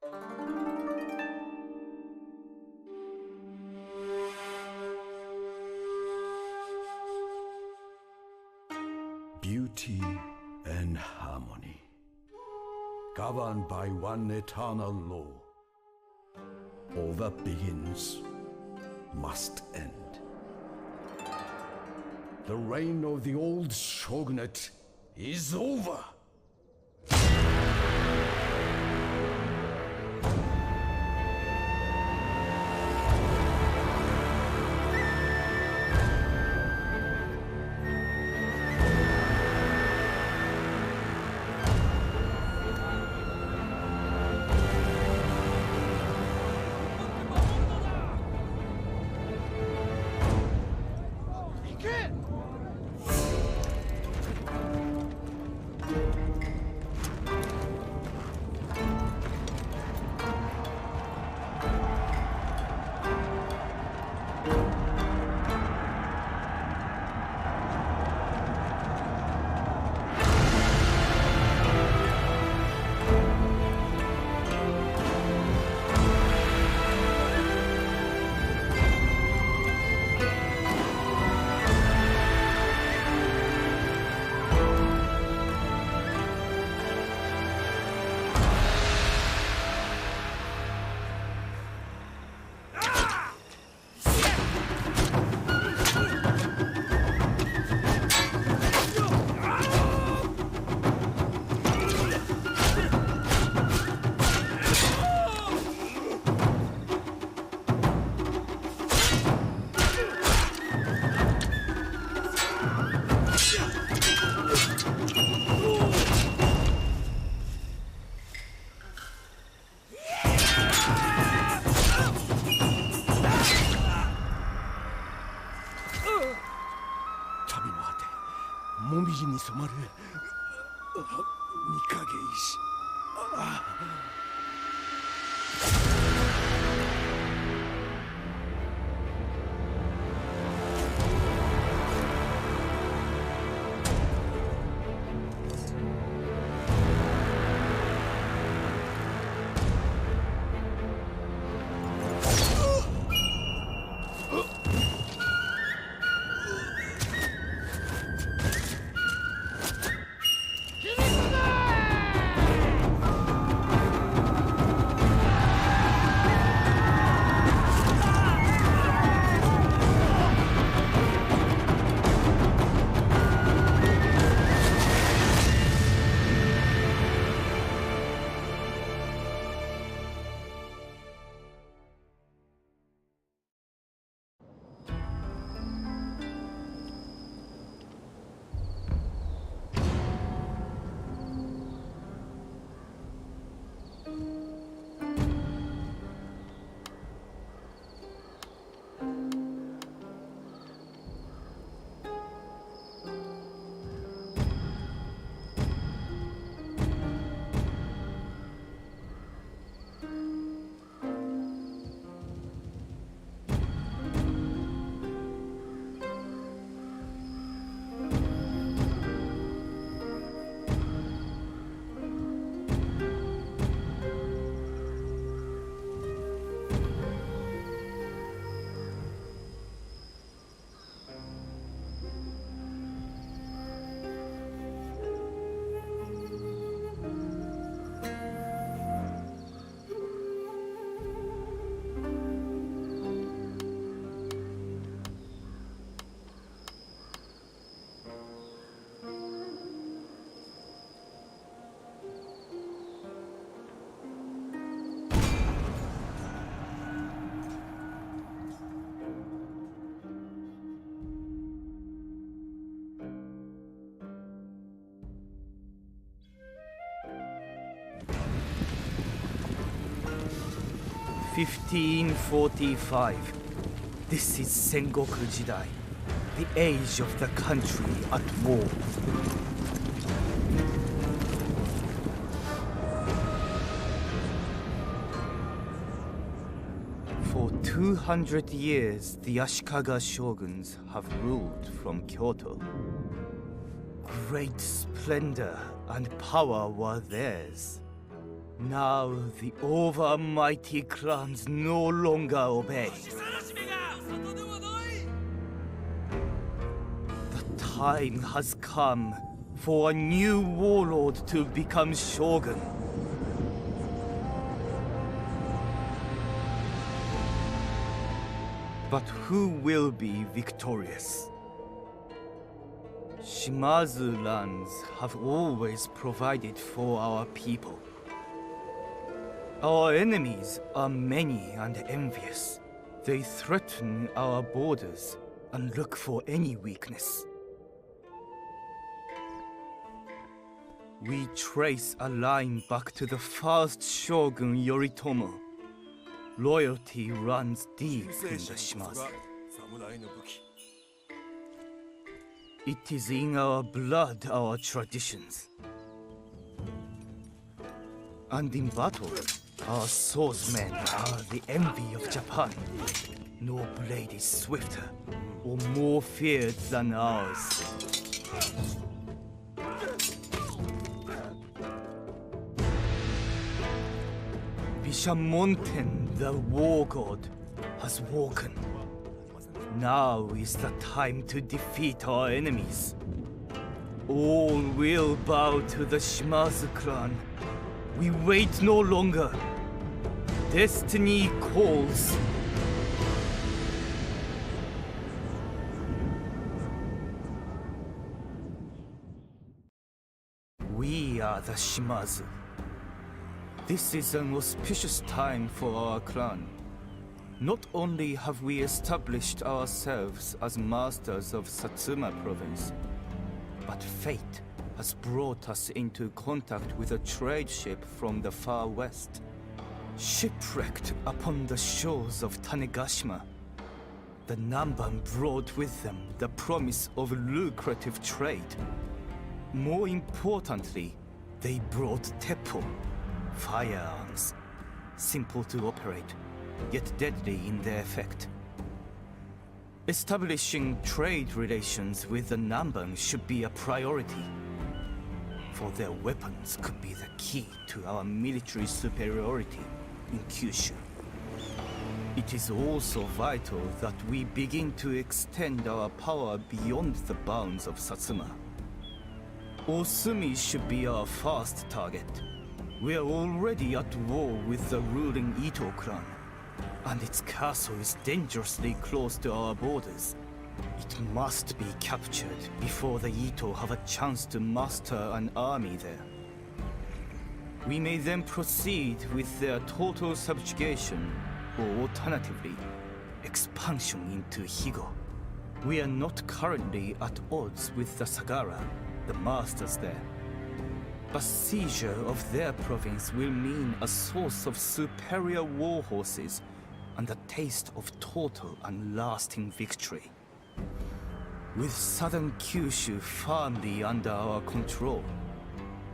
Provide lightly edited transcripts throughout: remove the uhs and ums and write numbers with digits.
Beauty and harmony, governed by one eternal law. All that begins must end. The reign of the old shogunate is over! もみじに染まる御影石。1545. This is Sengoku Jidai, the age of the country at war. For 200 years, the Ashikaga shoguns have ruled from Kyoto. Great splendor and power were theirs. Now the overmighty clans no longer obey. The time has come for a new warlord to become Shogun. But who will be victorious? Shimazu lands have always provided for our people. Our enemies are many and envious. They threaten our borders and look for any weakness. We trace a line back to the first Shogun Yoritomo. Loyalty runs deep in the Shimazu. It is in our blood, our traditions. And in battle, our swordsmen are the envy of Japan. No blade is swifter or more feared than ours. Bishamonten, the war god, has woken. Now is the time to defeat our enemies. All will bow to the Shimazu clan. We wait no longer. Destiny calls. We are the Shimazu. This is an auspicious time for our clan. Not only have we established ourselves as masters of Satsuma province, but fate has brought us into contact with a trade ship from the far west. Shipwrecked upon the shores of Tanegashima, the Namban brought with them the promise of lucrative trade. More importantly, they brought teppo, firearms, simple to operate, yet deadly in their effect. Establishing trade relations with the Namban should be a priority, for their weapons could be the key to our military superiority in Kyushu. It is also vital that we begin to extend our power beyond the bounds of Satsuma. Osumi should be our first target. We are already at war with the ruling Ito clan, and its castle is dangerously close to our borders. It must be captured before the Ito have a chance to muster an army there. We may then proceed with their total subjugation, or alternatively, expansion into Higo. We are not currently at odds with the Sagara, the masters there. But seizure of their province will mean a source of superior war horses and a taste of total and lasting victory. With southern Kyushu firmly under our control,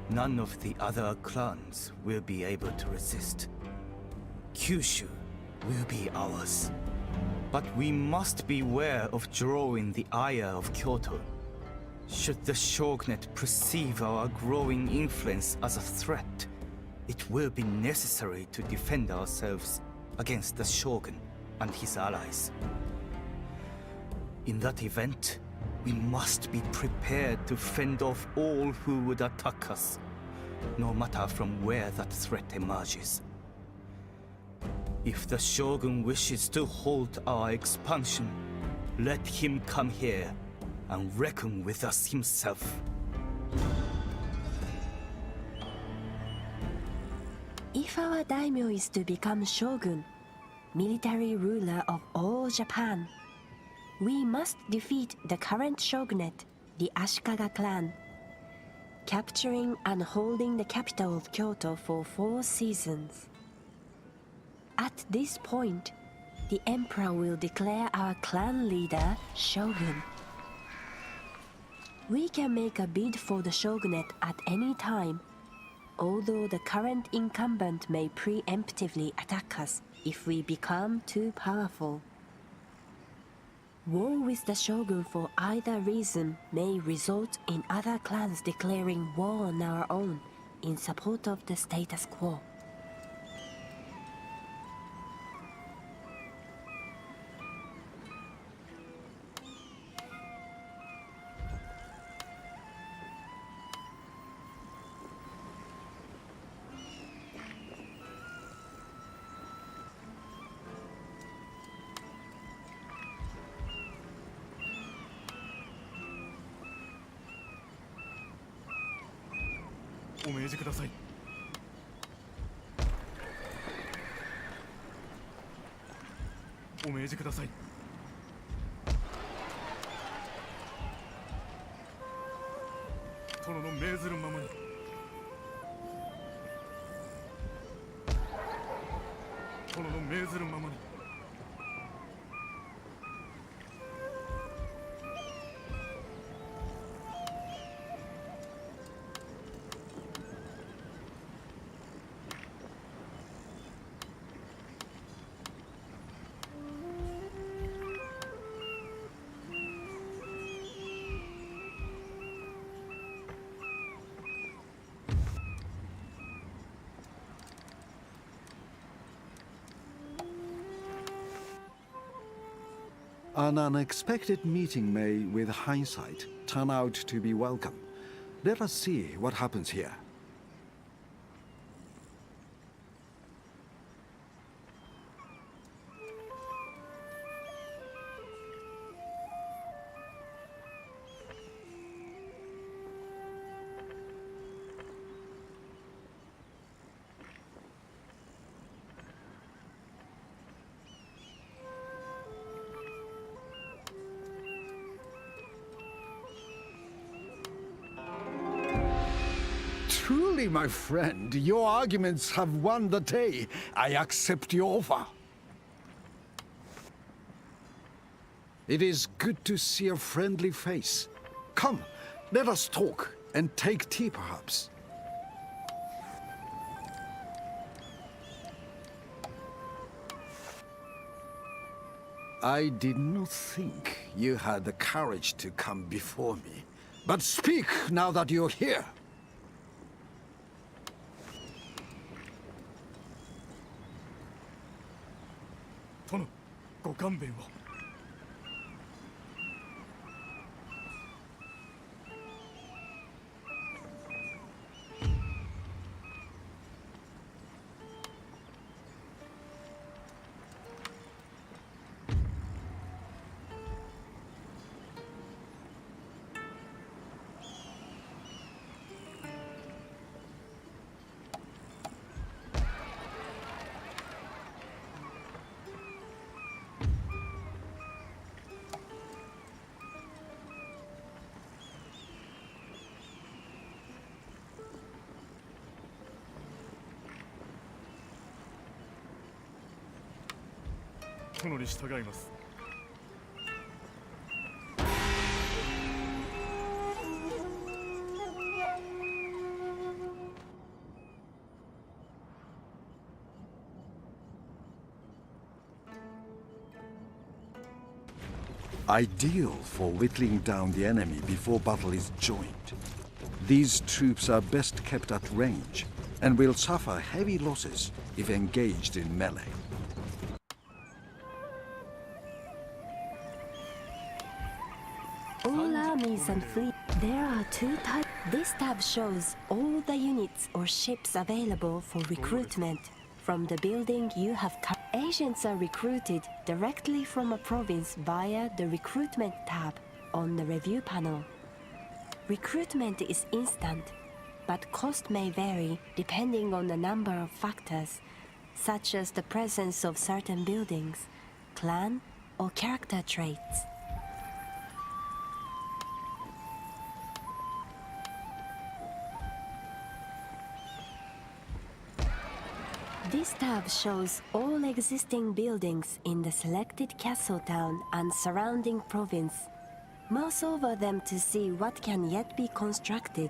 none of the other clans will be able to resist. Kyushu will be ours. But we must beware of drawing the ire of Kyoto. Should the shogunate perceive our growing influence as a threat, it will be necessary to defend ourselves against the shogun and his allies. In that event, we must be prepared to fend off all who would attack us, no matter from where that threat emerges. If the shogun wishes to halt our expansion, let him come here and reckon with us himself. If our daimyo is to become shogun, military ruler of all Japan, we must defeat the current shogunate, the Ashikaga clan, capturing and holding the capital of Kyoto for 4 seasons. At this point, the emperor will declare our clan leader shogun. We can make a bid for the shogunate at any time, although the current incumbent may preemptively attack us if we become too powerful. War with the shogun for either reason may result in other clans declaring war on our own in support of the status quo. お命じください。お命じください。殿の命ずるままに。殿の命ずるままに。An unexpected meeting may, with hindsight, turn out to be welcome. Let us see what happens here. Truly, my friend, your arguments have won the day. I accept your offer. It is good to see a friendly face. Come, let us talk and take tea, perhaps. I did not think you had the courage to come before me. But speak now that you're here. 殿、ご勘弁を。殿に従います。Ideal for whittling down the enemy before battle is joined. These troops are best kept at range and will suffer heavy losses if engaged in melee. All armies and fleet. There are two types. This tab shows all the units or ships available for recruitment from the building you have come. Agents are recruited directly from a province via the recruitment tab on the review panel. Recruitment is instant, but cost may vary depending on a number of factors, such as the presence of certain buildings, clan, or character traits. This tab shows all existing buildings in the selected castle town and surrounding province. Mouse over them to see what can yet be constructed.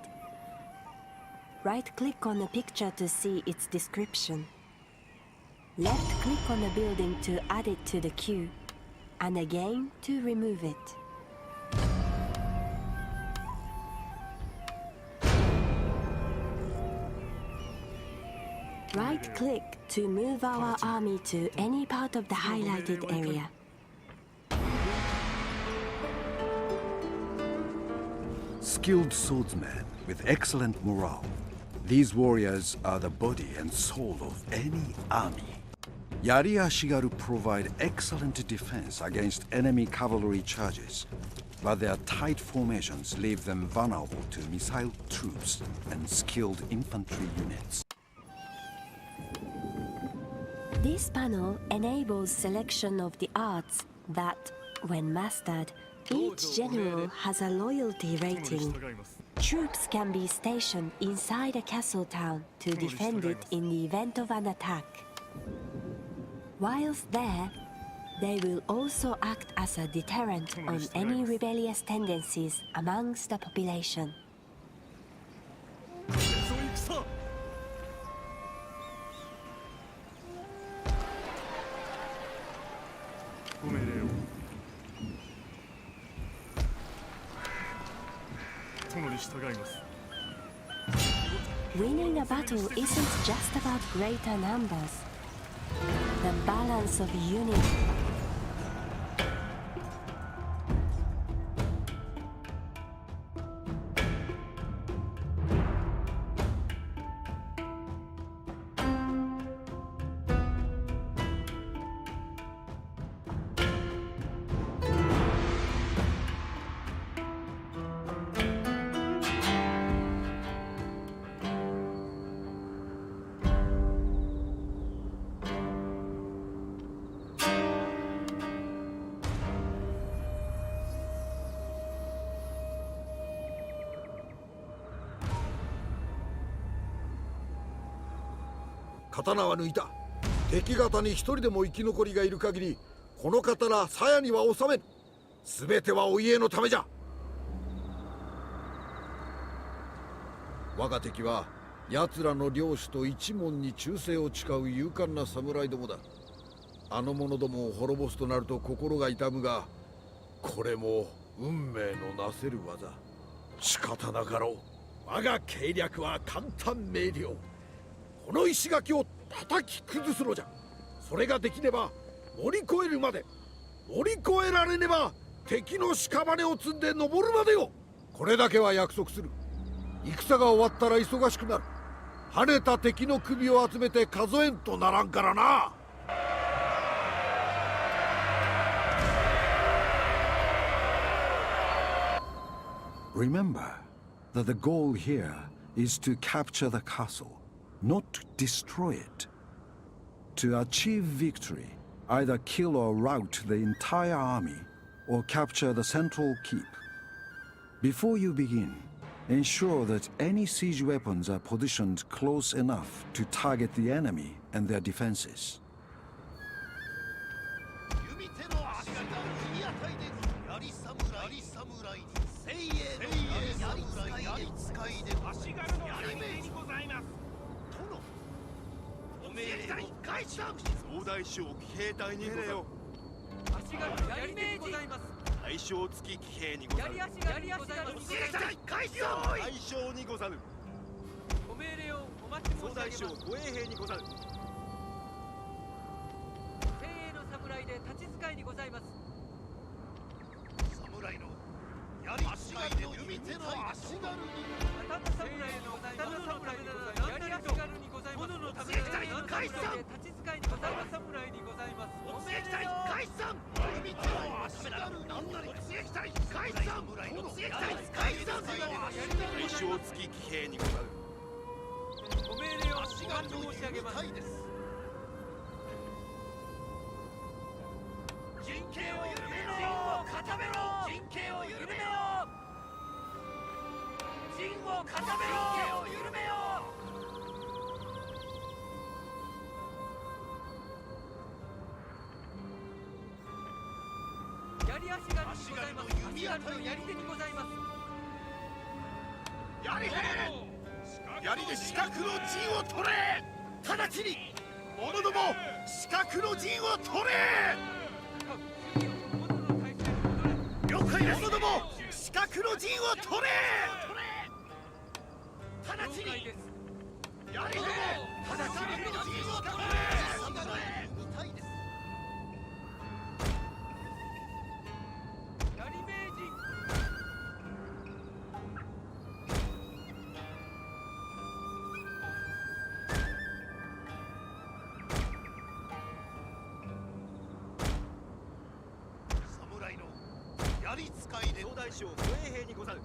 Right-click on a picture to see its description. Left-click on a building to add it to the queue, and again to remove it. Right-click to move our army to any part of the highlighted area. Skilled swordsmen with excellent morale. These warriors are the body and soul of any army. Yari Ashigaru provide excellent defense against enemy cavalry charges. but their tight formations leave them vulnerable to missile troops and skilled infantry units. This panel enables selection of the arts that, when mastered, each general has a loyalty rating. Troops can be stationed inside a castle town to defend it in the event of an attack. Whilst there, they will also act as a deterrent on any rebellious tendencies amongst the population. ご命令を。殿に従います。 Winning a battle isn't just about greater numbers. The balance of unity.刀は抜いた。敵方に一人でも生き残りがいる限り、この刀鞘には収めぬ。全てはお家のためじゃ。我が敵は奴らの領主と一門に忠誠を誓う勇敢な侍どもだ。あの者どもを滅ぼすとなると心が痛むが、これも運命のなせる技。仕方なかろう。我が計略は簡単明瞭。この石垣を叩き崩すのじゃ。それができねば乗り越えるまで、乗り越えられねば敵の屍を積んで登るまでよ。これだけは約束する。戦が終わったら忙しくなる。跳ねた敵の首を集めて数えんとならんからな。Remember that the goal here is to capture the castle, not to destroy it. To achieve victory, either kill or rout the entire army, or capture the central keep. Before you begin, ensure that any siege weapons are positioned close enough to target the enemy and their defenses. 総大将護衛兵にござる。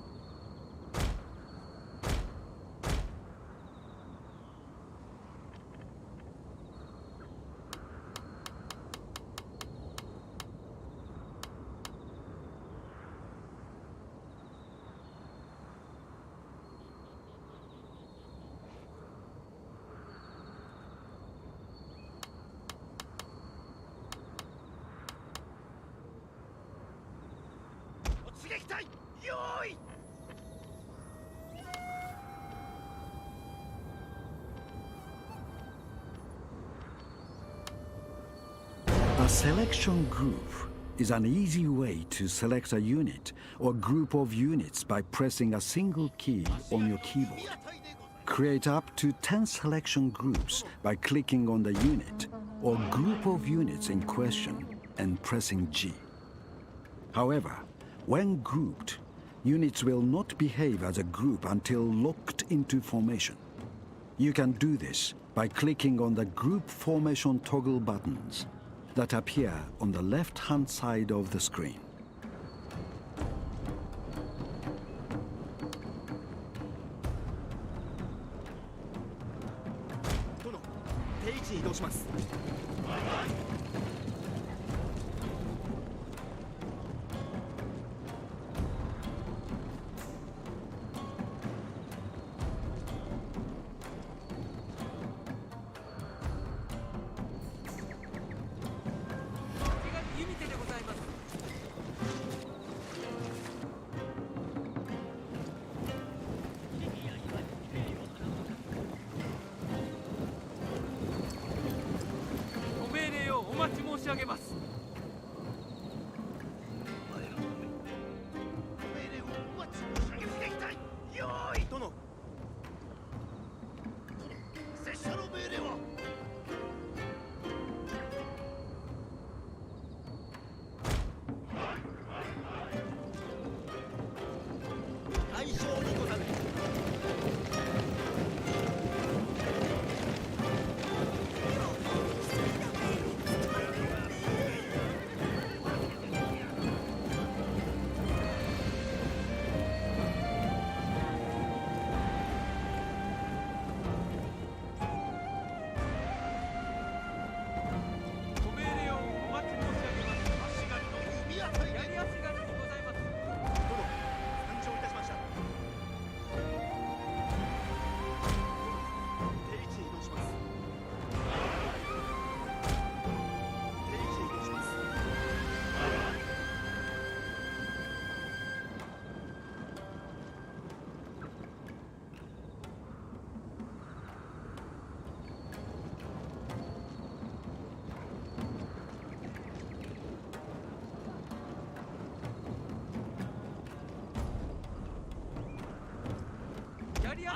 撃隊用意。 A selection group is an easy way to select a unit or group of units by pressing a single key on your keyboard. Create up to 10 selection groups by clicking on the unit or group of units in question and pressing G. However, when grouped, units will not behave as a group until locked into formation. You can do this by clicking on the group formation toggle buttons that appear on the left-hand side of the screen. 殿、定位置に移動します。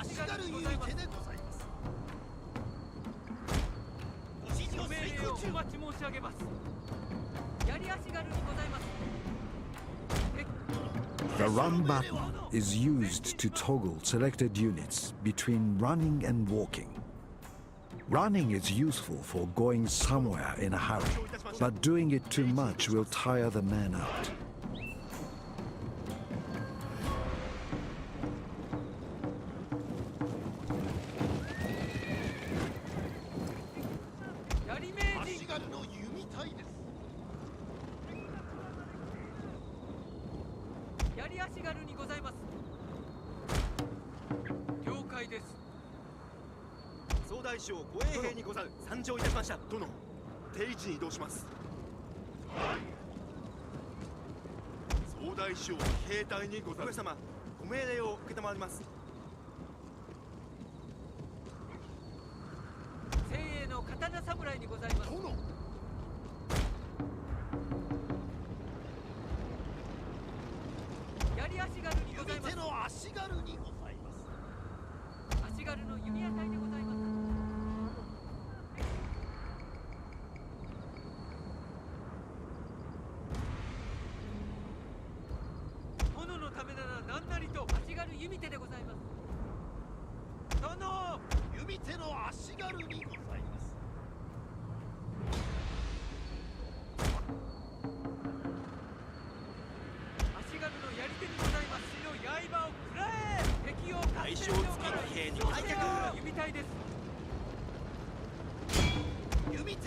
足軽ゆう手でございます。ご指示を遂行中。お待ち申し上げます。やり足軽にございます。 The run button is used to toggle selected units between running and walking. Running is useful for going somewhere in a hurry, but doing it too much will tire the man out.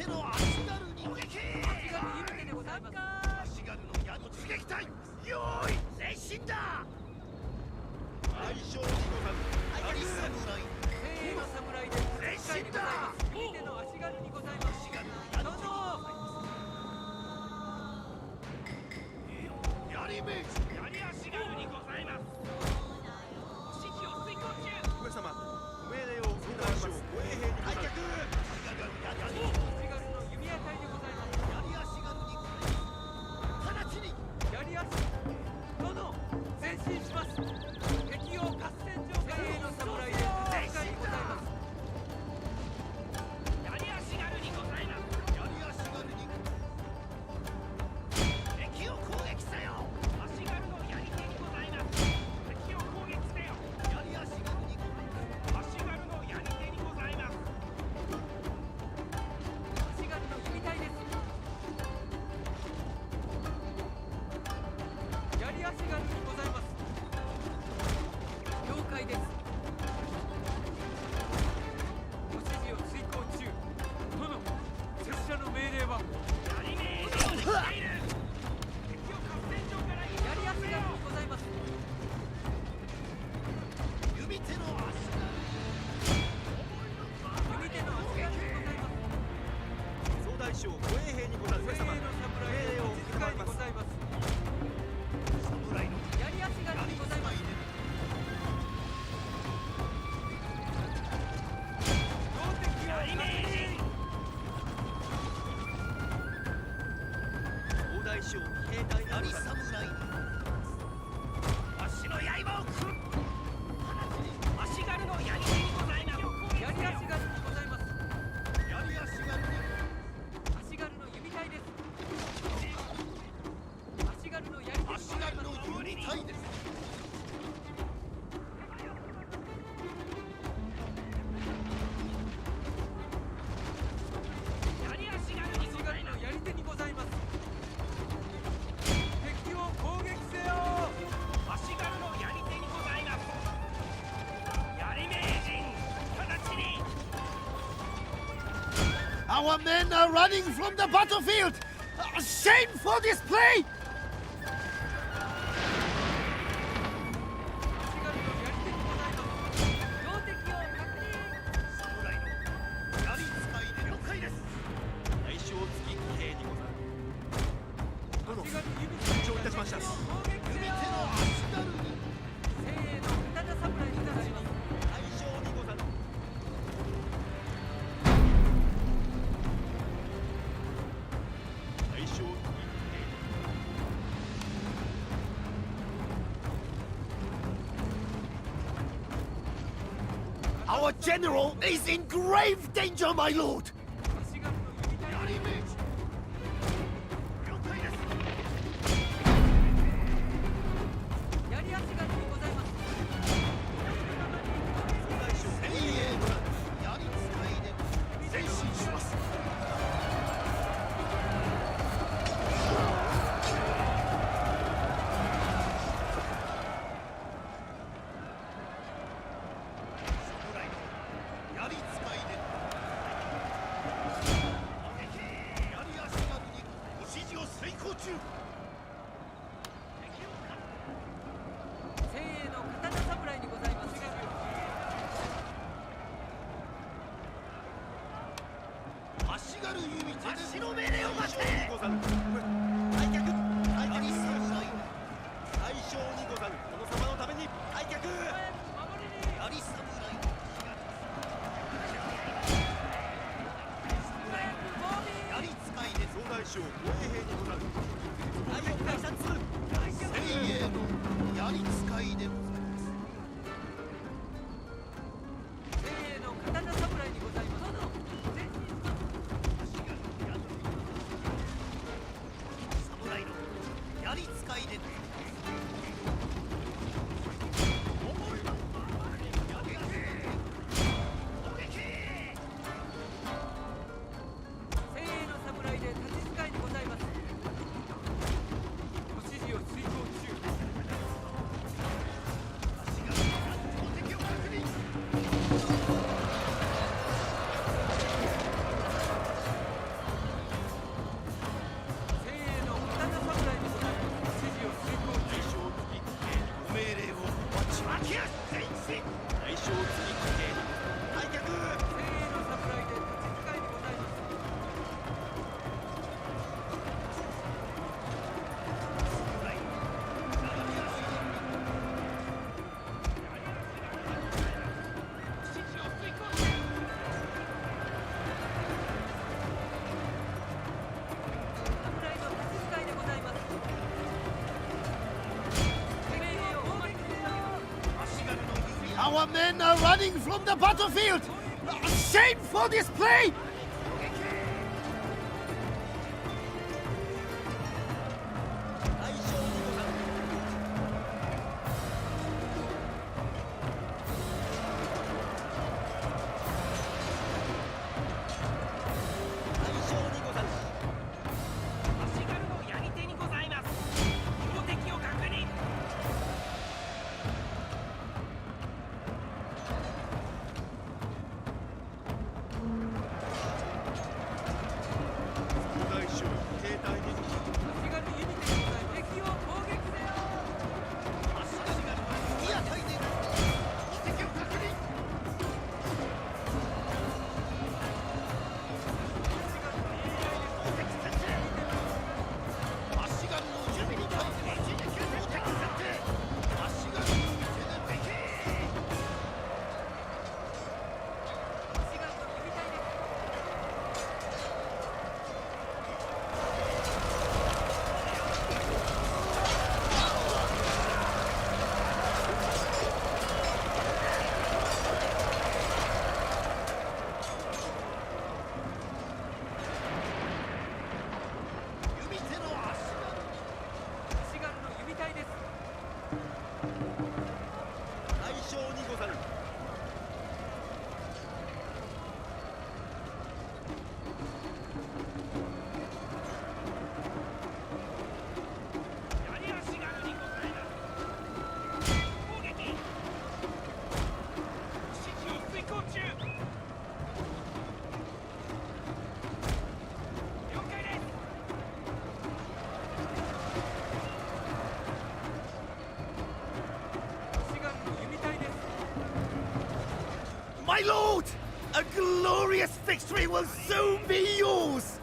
手の足軽に攻撃。足軽弓手でございます。足軽の矢の突撃隊。用意前進だ。相性にござる。アリサムライ。精鋭の侍で前進だ。弓手の足軽にございます。どうぞ。槍メイジ。槍足軽にございます。指揮を遂行中。上様、命令を受けたましょう。護衛兵にござる。足軽の弓矢隊でございます。槍足軽に直ちに槍足殿前進します。敵を合戦場からの侍で前進にございます。槍足軽にございます。槍足軽に敵を攻撃せよ。足軽の槍手にございます。敵を攻撃せよ。槍足軽に足軽の槍手にございます。足軽の弓隊です。槍足軽にございます。了解です。ご指示を遂行中。殿、拙者の命令は槍命令をしている。敵を合戦場から槍足軽にございます。弓手の足軽。弓手の足軽にございます。総大将護衛兵にござる。上様、精鋭の侍でお使いにございます。侍の槍足軽にございます。標的をイメージ。総大将兵隊でご槍ざる。侍にわしの刃を食う。足軽の槍手にございます。槍足軽にございます。槍足軽に足軽の弓隊です。足軽の槍手にございます。足軽の弓隊です。槍足軽にございます。槍手にございます。敵を攻撃せよ。足軽の槍手にございます。槍名人直ちに。 Our men are running from the battlefield! Shame for display! 足軽の槍手にございます。標的を確認。侍の槍使いで了解です。大将付き兵にござる。殿、足軽弓手承知いたしました。攻撃せよ。足軽に精鋭の刀侍になります。大将にござる。大将付き兵。 Our general is in grave danger, my lord! 足軽の弓隊槍名人了解です。槍足軽にございます。総大将精鋭の槍使いで前進します。侍の槍使いで槍足軽にご指示を遂行中。精鋭の刀侍にございます。足軽弓手で足の命令を待て。にござる。退却。槍侍。大将にござる。殿様のために退却。槍侍。槍使いで総大将護衛兵にござる。大役解散2。精鋭の槍使いでございます。精鋭の刀侍にございます。前進します。侍の槍使いでございます。精鋭の侍で立ち使いにございます。ご指示を遂行中。Our men are running from the battlefield! Shameful display! My lord! A glorious victory will soon be yours!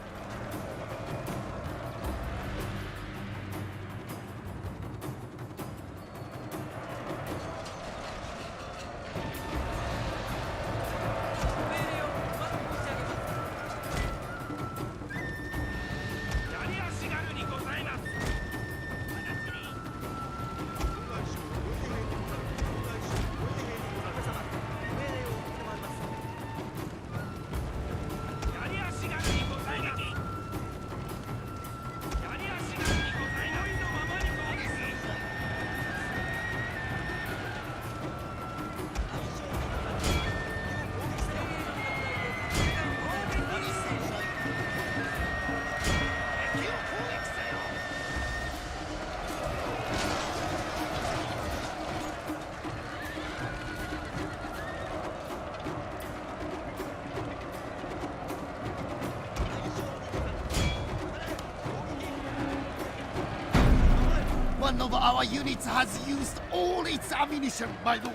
One of our units has used all its ammunition, my lord.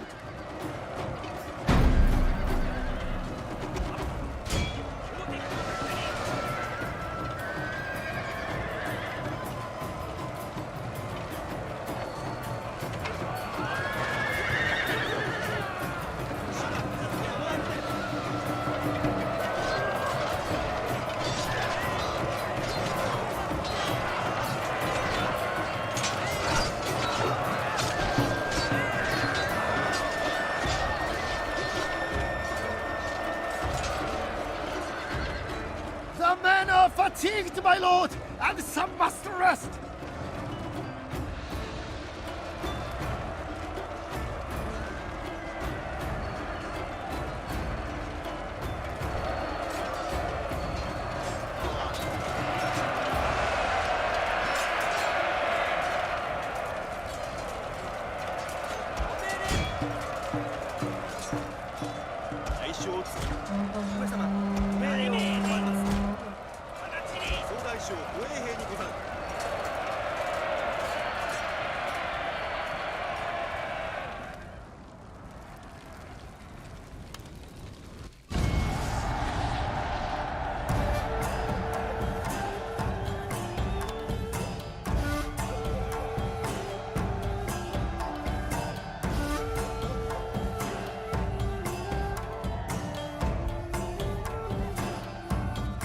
The men are fatigued, my lord, and some must rest.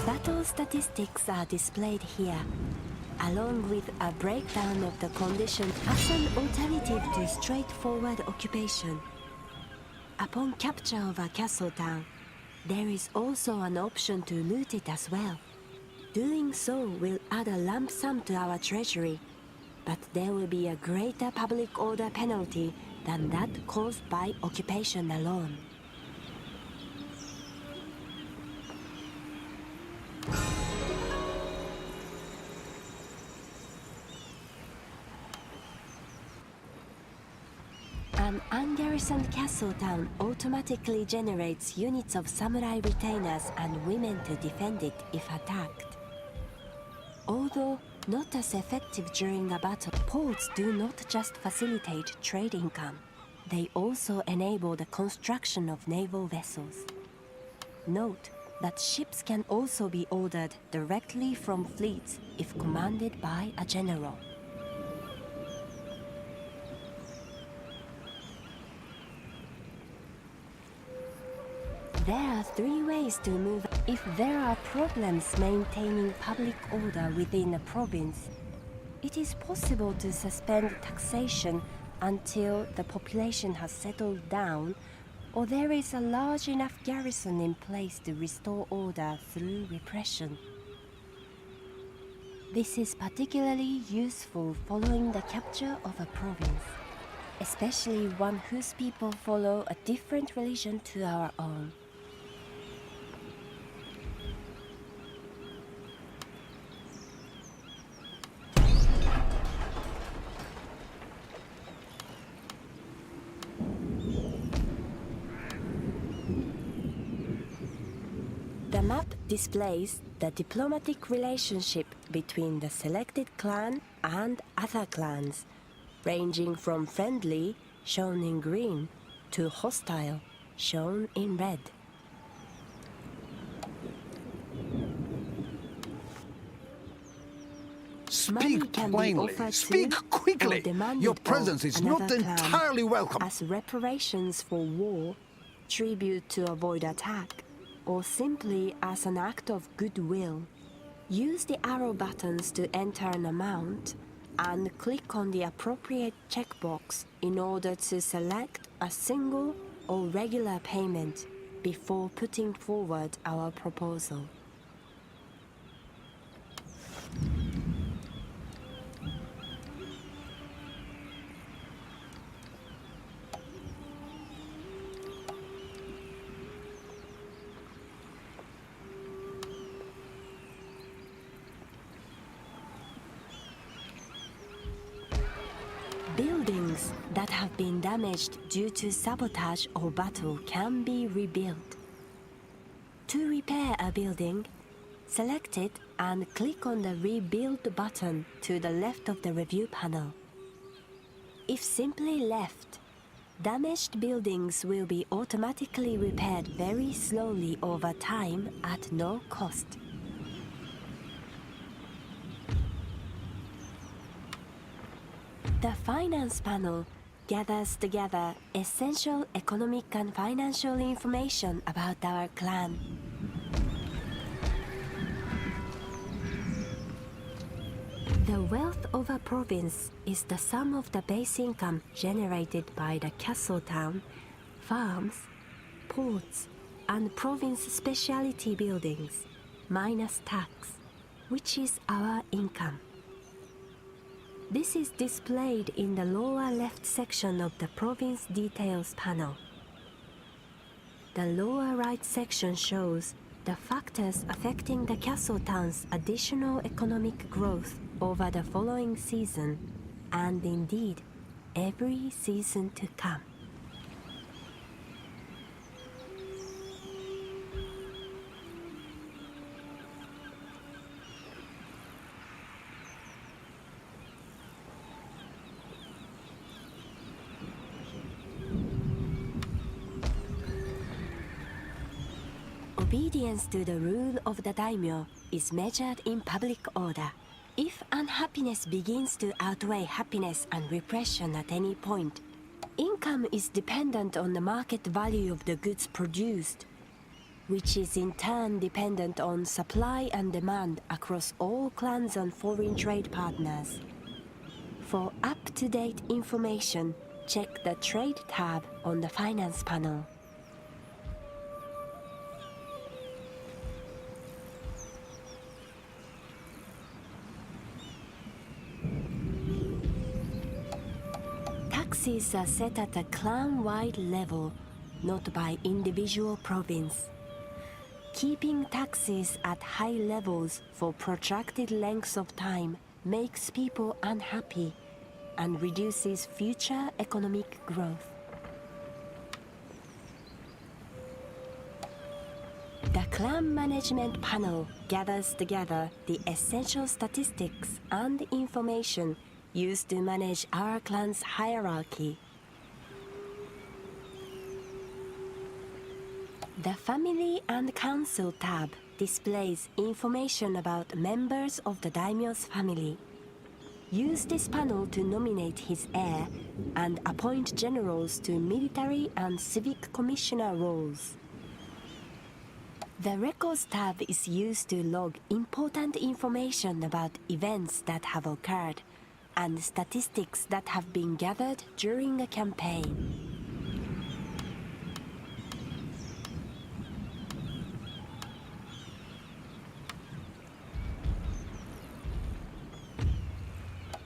Battle statistics are displayed here, along with a breakdown of the condition as an alternative to straightforward occupation. Upon capture of a castle town, there is also an option to loot it as well. Doing so will add a lump sum to our treasury, but there will be a greater public order penalty than that caused by occupation alone. An ungarrisoned castle town automatically generates units of samurai retainers and women to defend it if attacked. Although not as effective during a battle, ports do not just facilitate trade income, they also enable the construction of naval vessels. Note that ships can also be ordered directly from fleets if commanded by a general. There are 3 ways to move. If there are problems maintaining public order within a province, it is possible to suspend taxation until the population has settled down, or there is a large enough garrison in place to restore order through repression. This is particularly useful following the capture of a province, especially one whose people follow a different religion to our own. The map displays the diplomatic relationship between the selected clan and other clans, ranging from friendly, shown in green, to hostile, shown in red. Speak plainly, speak quickly. Your presence is not entirely welcome. As reparations for war, tribute to avoid attack, or simply as an act of goodwill. Use the arrow buttons to enter an amount and click on the appropriate checkbox in order to select a single or regular payment before putting forward our proposal. Buildings that have been damaged due to sabotage or battle can be rebuilt. To repair a building, select it and click on the Rebuild button to the left of the review panel. If simply left, damaged buildings will be automatically repaired very slowly over time at no cost. The Finance panel gathers together essential economic and financial information about our clan. The wealth of a province is the sum of the base income generated by the castle town, farms, ports, and province specialty buildings, minus tax, which is our income. This is displayed in the lower left section of the Province Details panel. The lower right section shows the factors affecting the castle town's additional economic growth over the following season, and indeed, every season to come. Obedience to the rule of the daimyo is measured in public order. If unhappiness begins to outweigh happiness and repression at any point, income is dependent on the market value of the goods produced, which is in turn dependent on supply and demand across all clans and foreign trade partners. For up-to-date information, Check the Trade tab on the Finance panel. Taxes are set at a clan-wide level, not by individual province. Keeping taxes at high levels for protracted lengths of time makes people unhappy and reduces future economic growth. The Clan Management panel gathers together the essential statistics and information used to manage our clan's hierarchy. The Family and Council tab displays information about members of the daimyo's family. Use this panel to nominate his heir and appoint generals to military and civic commissioner roles. The Records tab is used to log important information about events that have occurred and statistics that have been gathered during a campaign.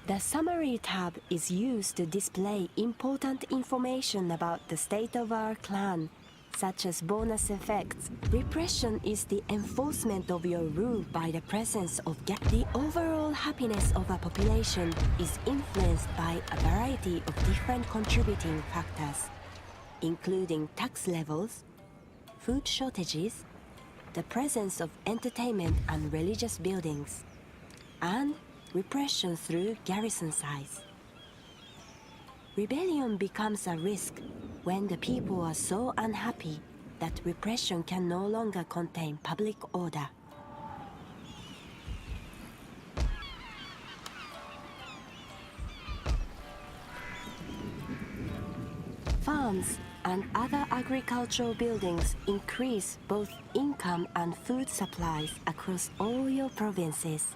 The Summary tab is used to display important information about the state of our clan, such as bonus effects. Repression is the enforcement of your rule by the presence of The overall happiness of a population is influenced by a variety of different contributing factors, including tax levels, food shortages, the presence of entertainment and religious buildings, and repression through garrison size. Rebellion becomes a risk when the people are so unhappy that repression can no longer contain public order. Farms and other agricultural buildings increase both income and food supplies across all your provinces.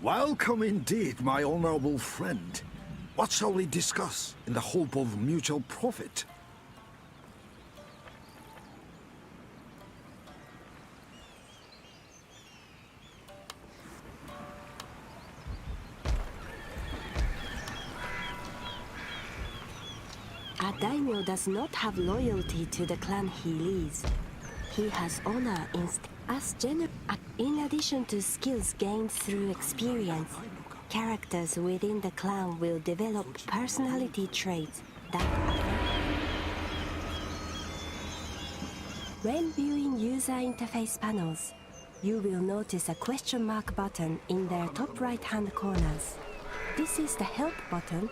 Welcome indeed, my honorable friend. What shall we discuss in the hope of mutual profit? A daimyo does not have loyalty to the clan he leads. He has honor in addition to skills gained through experience, characters within the clan will develop personality traits that When viewing user interface panels, you will notice a question mark button in their top right-hand corners. This is the Help button.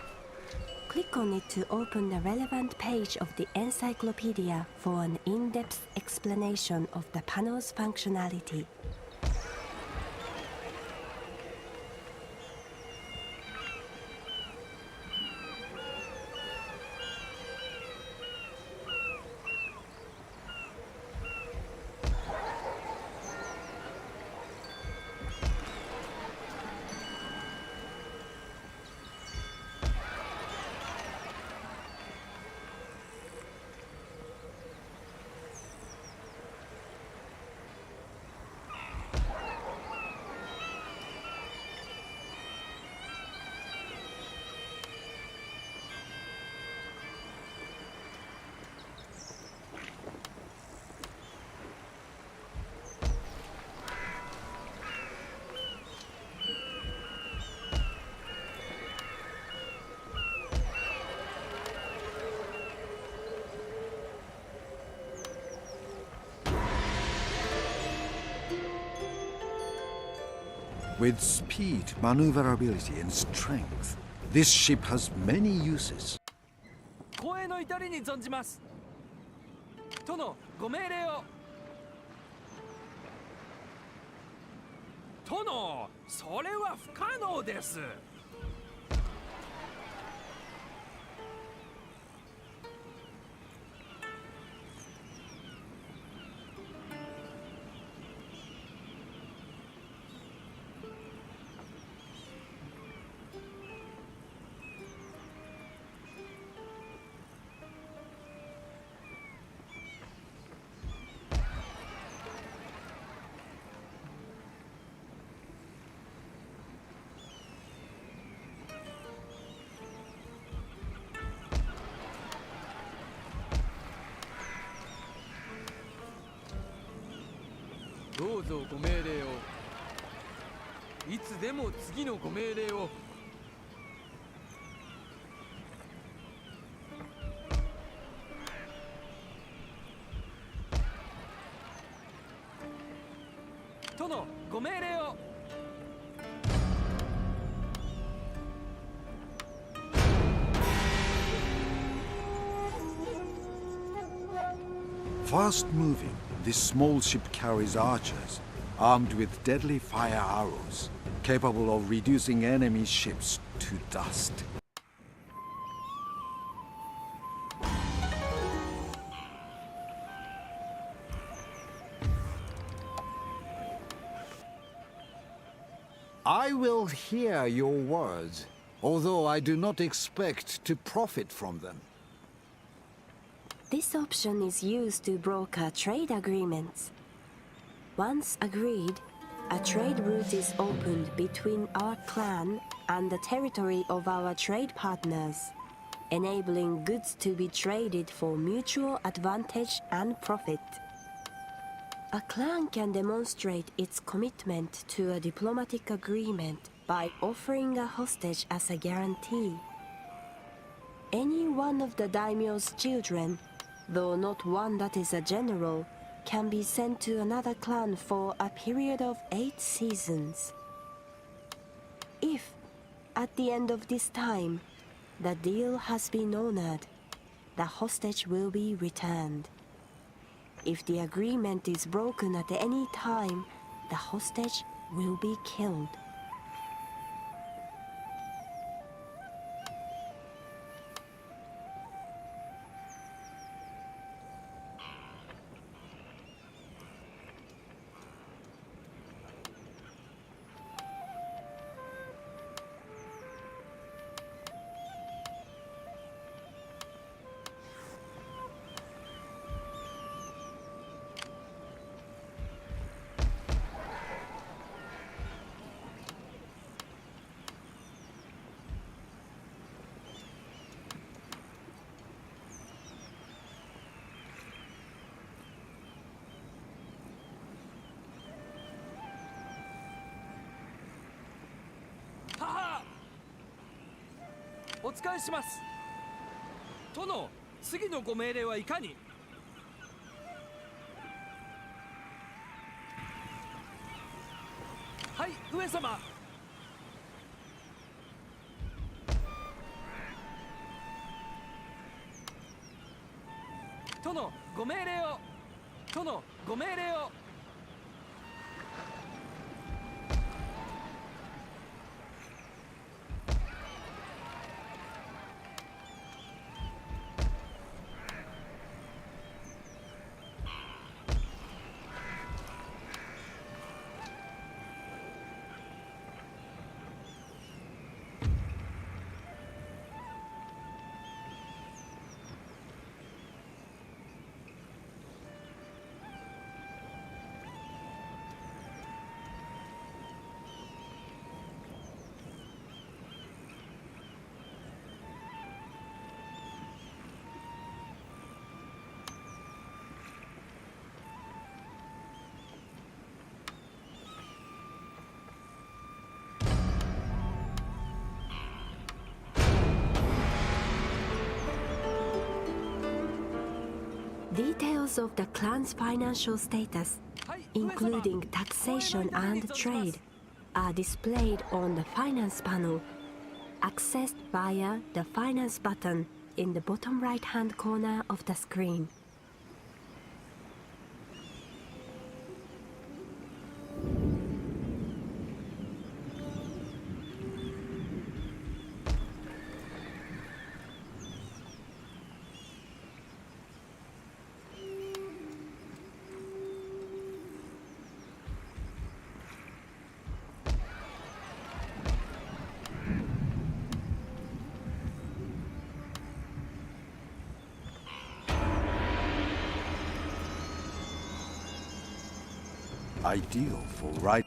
Click on it to open the relevant page of the encyclopedia for an in-depth explanation of the panel's functionality. With speed, maneuverability, and strength, this ship has many uses. 光栄の至りに存じます。殿、ご命令を。殿、それは不可能です。どうぞご命令を。いつでも次のご命令を。殿、ご命令を。Fast moving, this small ship carries archers, armed with deadly fire arrows, capable of reducing enemy ships to dust. I will hear your words, although I do not expect to profit from them. This option is used to broker trade agreements. Once agreed, a trade route is opened between our clan and the territory of our trade partners, enabling goods to be traded for mutual advantage and profit. A clan can demonstrate its commitment to a diplomatic agreement by offering a hostage as a guarantee. Any one of the daimyo's children, though not one that is a general, can be sent to another clan for a period of 8 seasons. If, at the end of this time, the deal has been honored, the hostage will be returned. If the agreement is broken at any time, the hostage will be killed.はは。お使いします。殿、次のご命令はいかに。はい、上様。殿、ご命令を。殿、ご命令を。Details of the clan's financial status, including taxation and trade, are displayed on the finance panel, accessed via the finance button in the bottom right-hand corner of the screen. Ideal for right.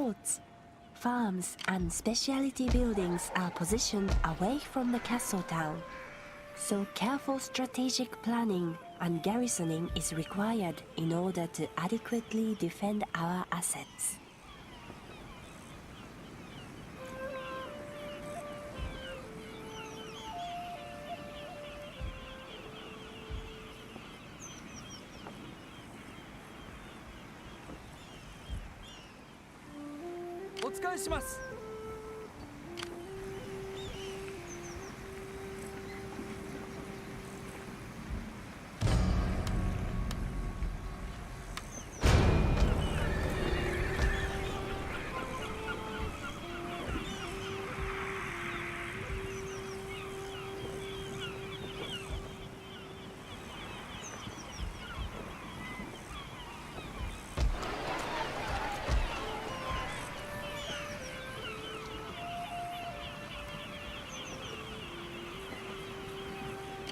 forts. Farms and specialty buildings are positioned away from the castle town, so careful strategic planning and garrisoning is required in order to adequately defend our assets.お使いします。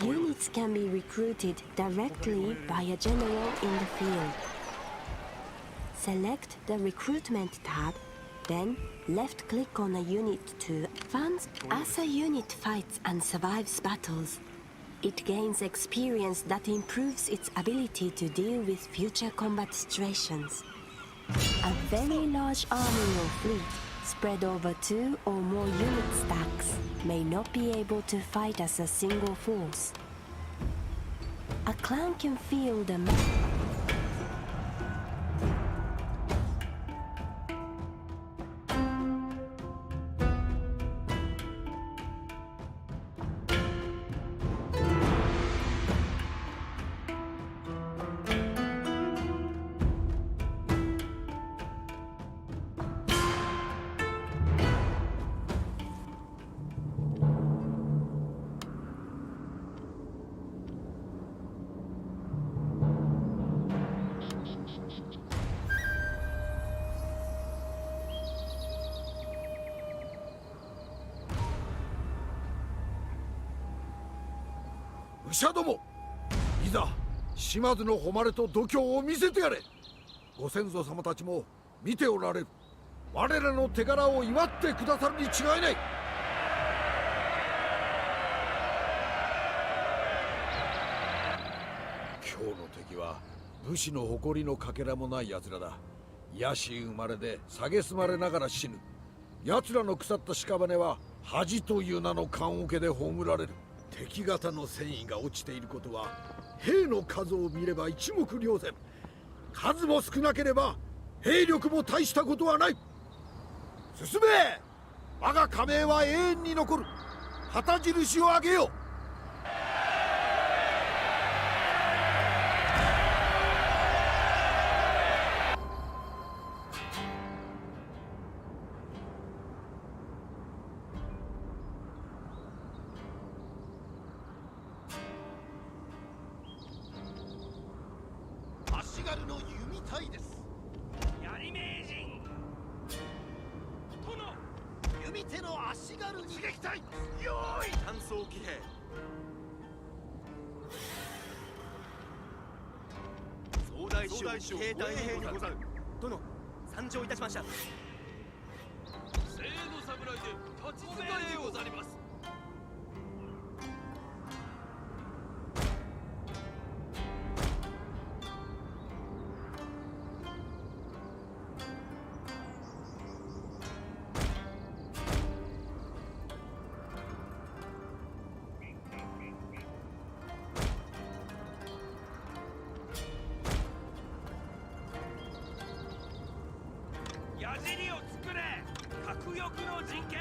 Units can be recruited directly by a general in the field. Select the Recruitment tab, then left-click on a unit to advance. As a unit fights and survives battles, it gains experience that improves its ability to deal with future combat situations. A very large army or fleet spread over 2 or more unit stacks may not be able to fight as a single force. A clan can field a武者ども、いざ島津の誉れと度胸を見せてやれ。ご先祖様たちも見ておられる。我らの手柄を祝ってくださるに違いない。今日の敵は武士の誇りのかけらもない奴らだ。野心生まれで蔑まれながら死ぬ。奴らの腐った屍は恥という名の棺桶で葬られる。敵方の戦意が落ちていることは兵の数を見れば一目瞭然。数も少なければ兵力も大したことはない。進め、我が加盟は永遠に残る。旗印を上げよう。足軽の弓隊です。槍名人殿、弓手の足軽に撃隊。よーい、単装騎兵。総大将兵隊にござる。殿、参上いたしました。正の侍で立ち使いでござります。矢尻を作れ、核翼の陣形。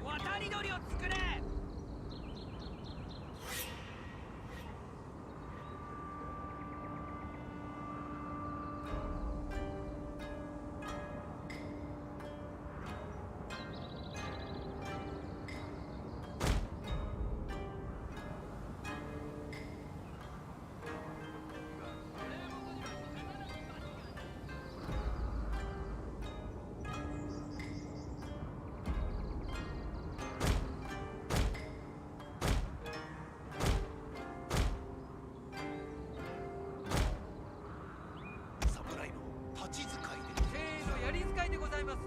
渡り鳥を作れ。ございます。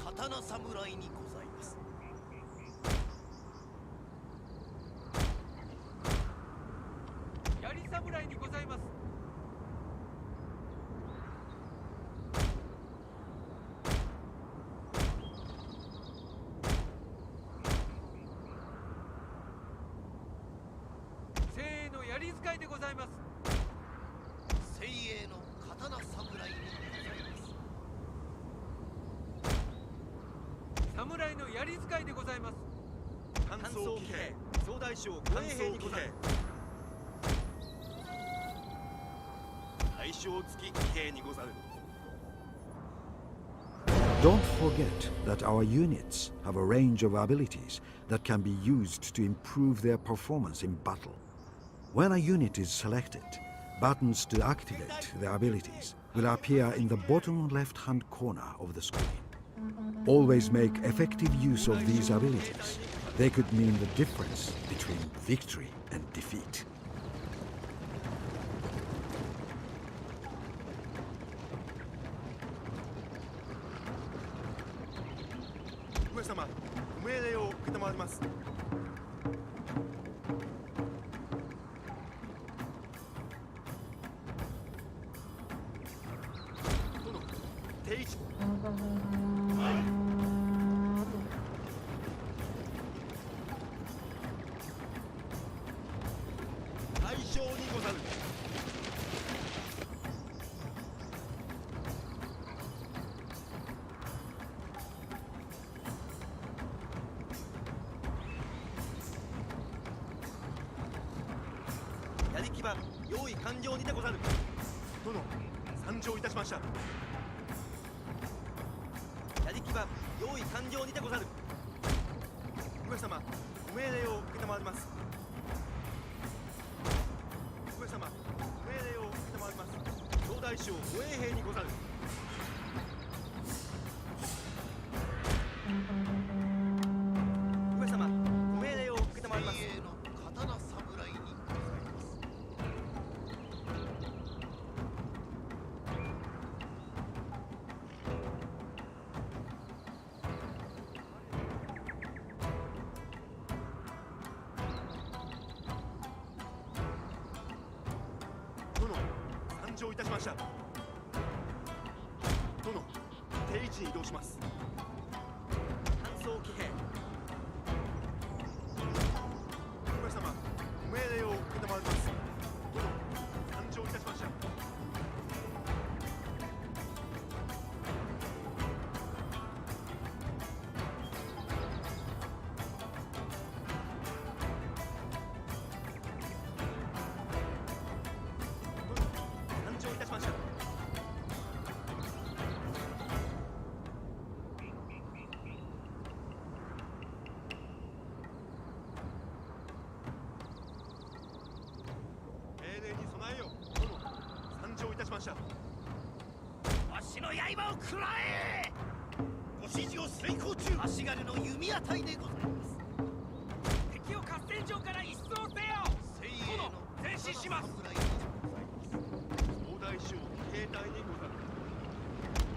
刀侍にございます。槍侍にございます。精鋭の槍使いでございます。精鋭の刀侍にございます。侍の槍使いでございます。単装騎兵総大将護衛兵にございます。大将付き騎兵にござる。 Don't forget that our units have a range of abilities that can be used to improve their performance in battle. When a unit is selected, buttons to activate the abilities will appear in the bottom left-hand corner of the screen. Always make effective use of these abilities. They could mean the difference between victory and defeat. 上様、ご命令を承ります。殿、定位置。大将にござる。槍基板用意完了にてござる。殿、参上いたしました。槍基板用意完了にてござる。上様、ご命令を承ります。上様、ご命令を承ります。総大将護衛兵にござる。上様、ご命令を承ります。精鋭の刀侍にございます。殿、参上いたしました。殿、定位置に移動します。単装騎兵。上様、ご命令を承ります。殿、参上いたしました。参上いたしました。命令に備えよ。殿、参上いたしました。わしの刃を食らえ。ご指示を遂行中。足軽の弓矢隊でございます。敵を合戦場から一掃せよ。精鋭の前進します。侍にございます。総大将騎兵隊にござる。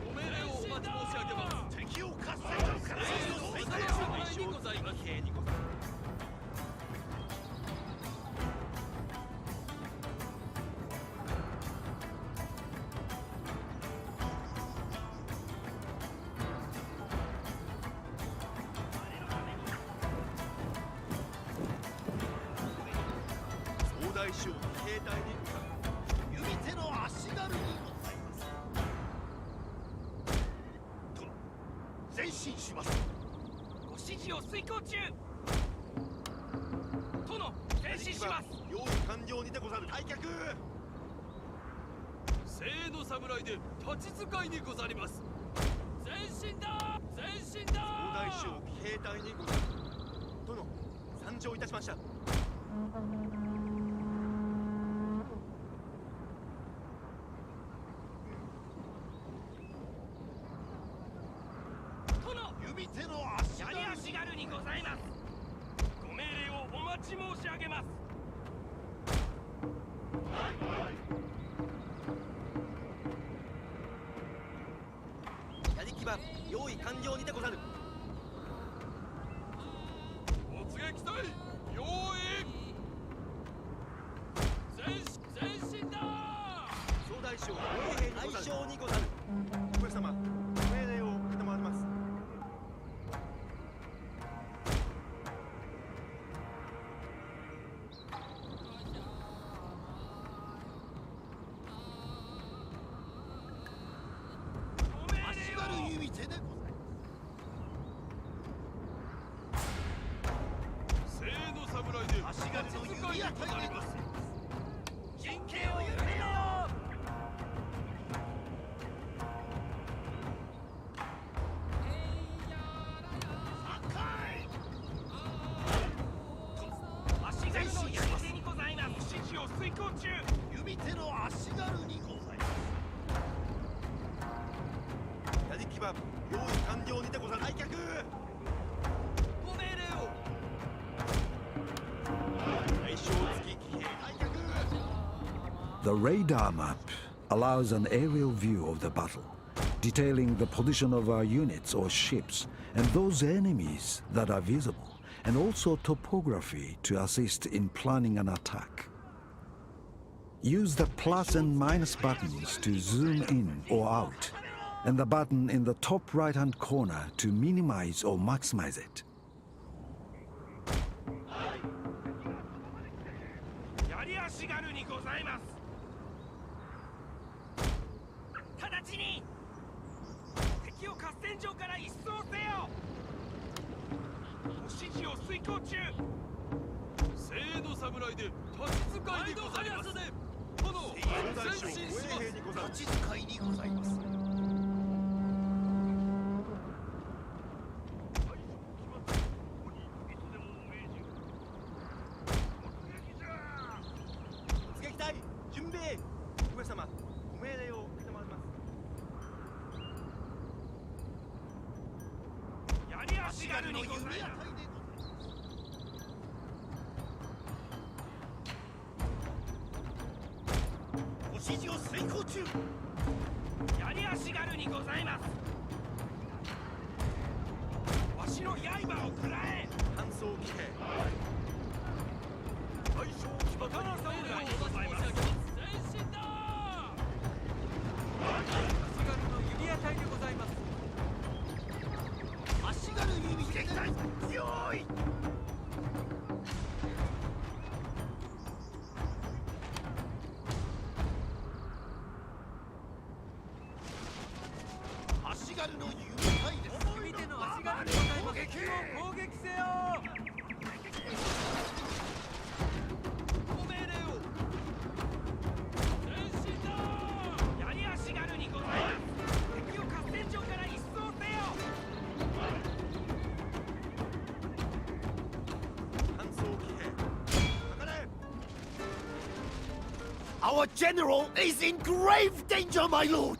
ご命令をお待ち申し上げます。敵を合戦場から一掃せよ。大将にございます。騎兵にござる。総大将騎兵隊にござる。弓手の足軽にございます。殿、前進します。ご指示を遂行中。殿、前進します。用意完了にてござる。退却。精鋭の侍で立ち使いにござります。前進だ。前進だ。総大将騎兵隊にござる。殿、参上いたしました。殿、弓手の足軽槍足軽にございます。ご命令をお待ち申し上げます。基板用意完了にてござる。突撃隊用意前進だ。総大将衛兵にござる。大将にござる。上様命令を承ります。足軽弓手でございます。正の侍で足軽の弓矢隊でございます。陣形を緩めよ足軽の弓手にございます。指示を遂行中。弓手の足軽にございます。矢敷基板用意完了にてござる。来客ご命令を。大将付き騎兵来客。 The radar map allows an aerial view of the battle, detailing the position of our units or ships and those enemies that are visible, and also topography to assist in planning an attack. Use the plus and minus buttons to zoom in or out, and the button in the top right-hand corner to minimize or maximize it. 槍足軽にございます。直ちに敵を合戦場から一掃せよ。ご指示を遂行中。正の侍で立ち使いにございます。殿前進します。立ち使いにございます。突撃隊準備。上様ご命令を承ります。槍足軽にございます。ご指示を遂行中。槍足軽にございます。わしの刃を食らえ。搬送騎兵大将騎馬隊の侍にございます。前進だ。足軽の弓矢隊でございます。足軽弓撃隊用意。足軽の弓隊です。弓手の足軽でございます。敵を攻撃せよ。ご命令を。前進だ。槍足軽にございます。敵を合戦場から一掃せよ。搬送騎兵かかれ。Our general is in grave danger, my lord.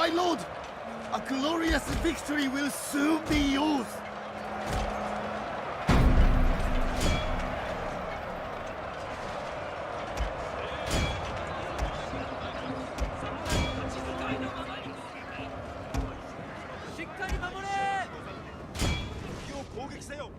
My lord, a glorious victory will soon be yours. しっかり守れ。敵を攻撃せよ。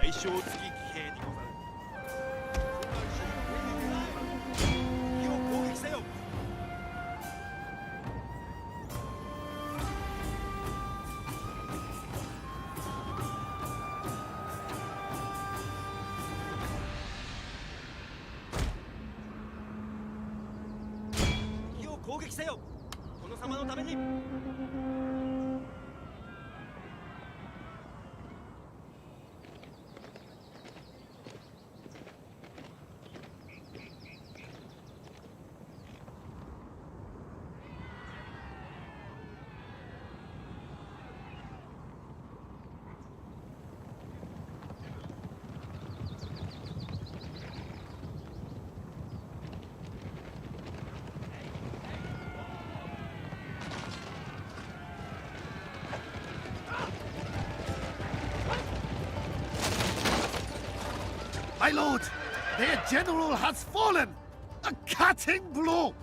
大将付き騎兵にござる。敵を攻撃せよ。敵を攻撃せよ。殿様のために。 My lord, their general has fallen! A cutting blow!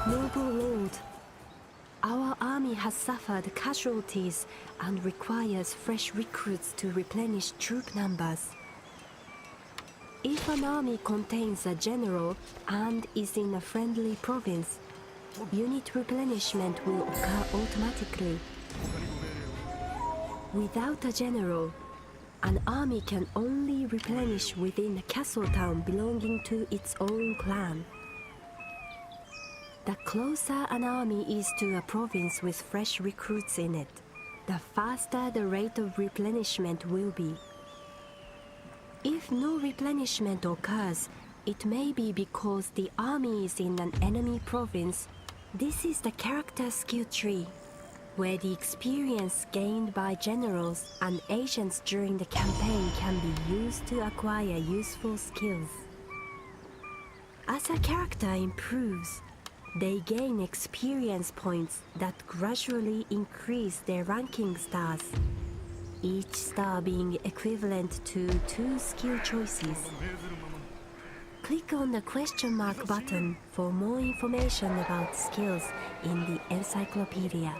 Noble Lord, our army has suffered casualties and requires fresh recruits to replenish troop numbers. If an army contains a general and is in a friendly province, unit replenishment will occur automatically. Without a general, an army can only replenish within a castle town belonging to its own clan. The closer an army is to a province with fresh recruits in it, the faster the rate of replenishment will be. If no replenishment occurs, it may be because the army is in an enemy province. This is the character skill tree, where the experience gained by generals and agents during the campaign can be used to acquire useful skills. As a character improves, they gain experience points that gradually increase their ranking stars, each star being equivalent to 2 skill choices. Click on the question mark button for more information about skills in the encyclopedia.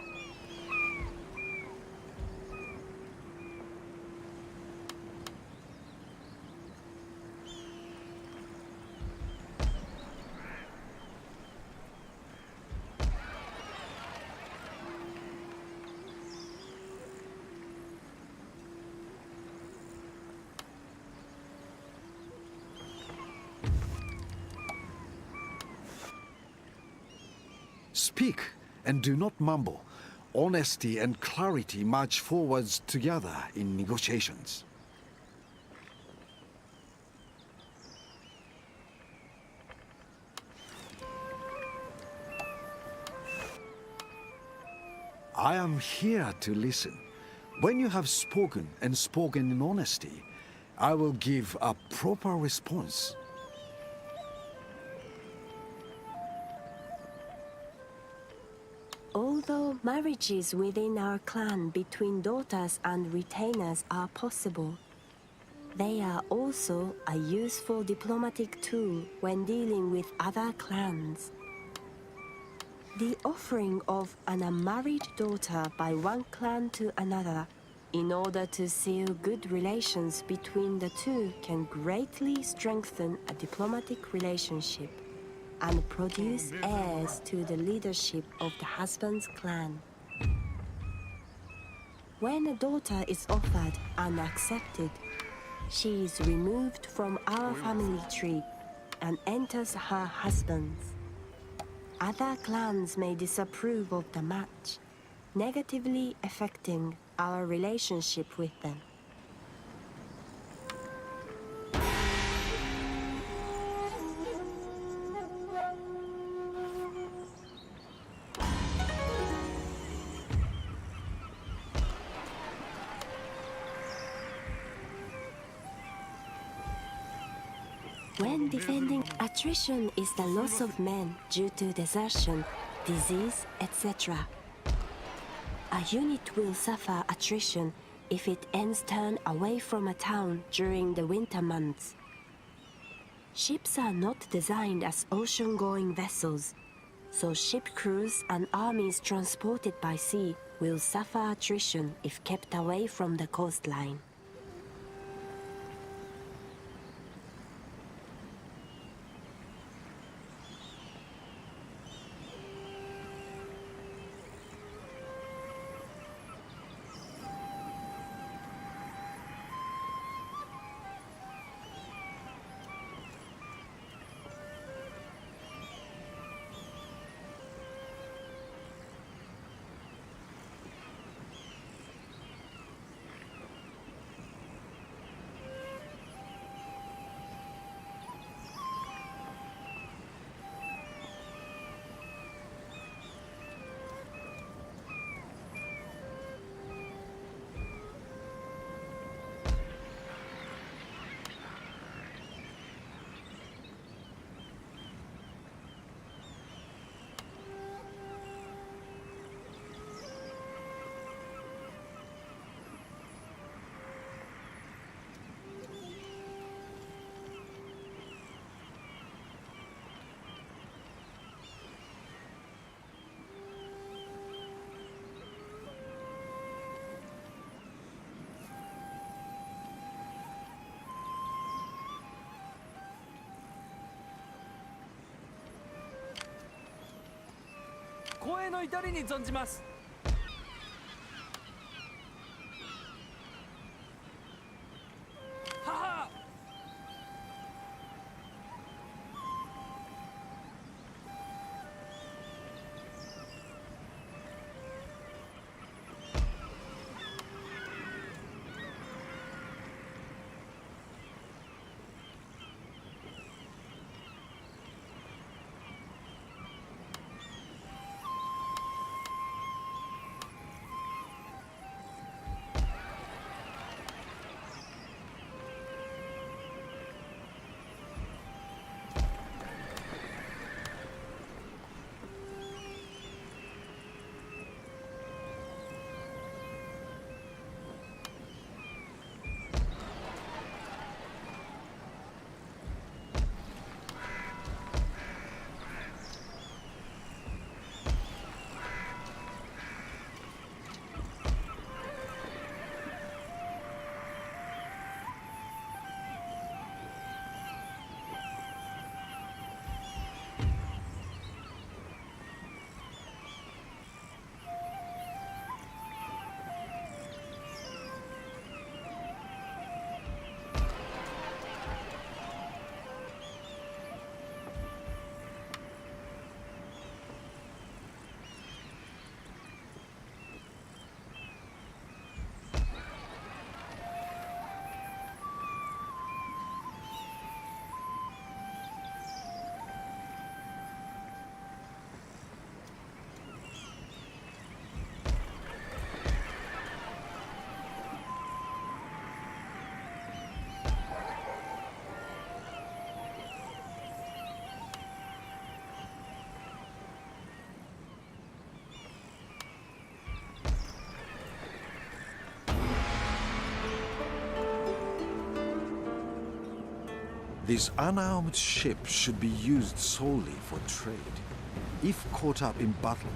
Speak and do not mumble. Honesty and clarity march forwards together in negotiations. I am here to listen. When you have spoken and spoken in honesty, I will give a proper response. Although marriages within our clan between daughters and retainers are possible, they are also a useful diplomatic tool when dealing with other clans. The offering of an unmarried daughter by one clan to another in order to seal good relations between the two can greatly strengthen a diplomatic relationship and produce heirs to the leadership of the husband's clan. When a daughter is offered and accepted, she is removed from our family tree and enters her husband's. Other clans may disapprove of the match, negatively affecting our relationship with them. When defending, attrition is the loss of men due to desertion, disease, etc. A unit will suffer attrition if it ends turn away from a town during the winter months. Ships are not designed as ocean-going vessels, so ship crews and armies transported by sea will suffer attrition if kept away from the coastline. This unarmed ship should be used solely for trade. If caught up in battle,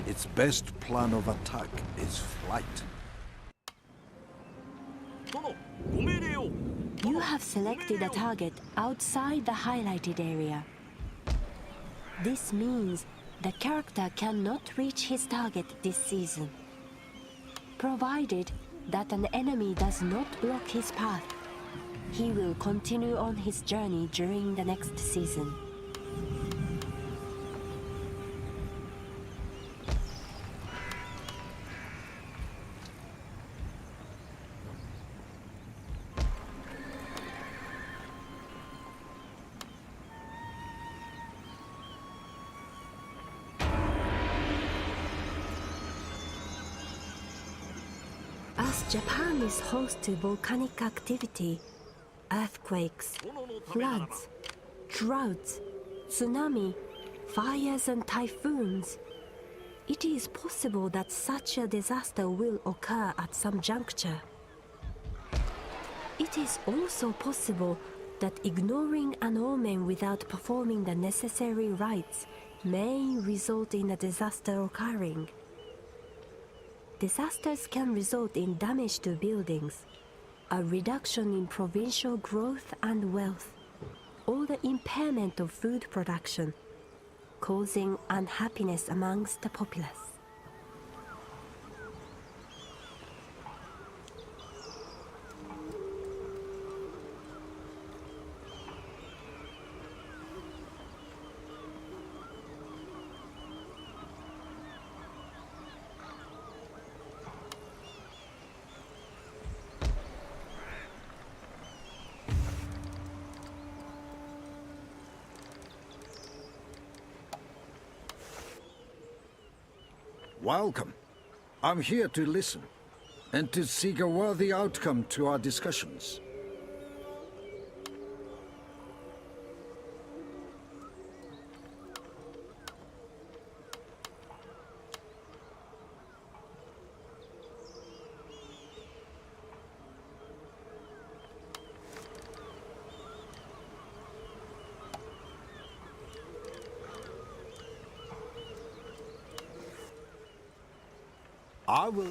its best plan of attack is flight. 殿ご命令を You have selected a target outside the highlighted area. This means the character cannot reach his target this season, provided that an enemy does not block his path. He will continue on his journey during the next season. As Japan is host to volcanic activity, earthquakes, floods, droughts, tsunami, fires and typhoons, it is possible that such a disaster will occur at some juncture. It is also possible that ignoring an omen without performing the necessary rites may result in a disaster occurring. Disasters can result in damage to buildings, a reduction in provincial growth and wealth, or the impairment of food production, causing unhappiness amongst the populace. Welcome. I'm here to listen and to seek a worthy outcome to our discussions. I will.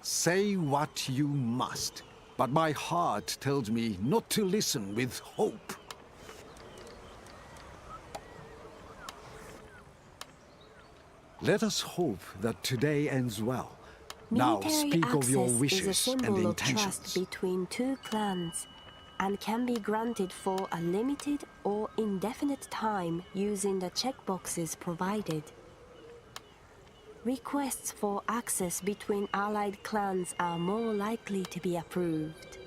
Say what you must, but my heart tells me not to listen with hope. Let us hope that today ends well. Now Military speak of your access is a wishes and symbol of trust intentions. between two clans and can be granted for a limited or indefinite time using the checkboxes provided. Requests for access between allied clans are more likely to be approved.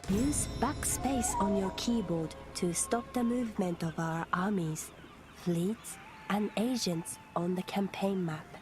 Use backspace on your keyboard to stop the movement of our armies, fleets, and agents on the campaign map.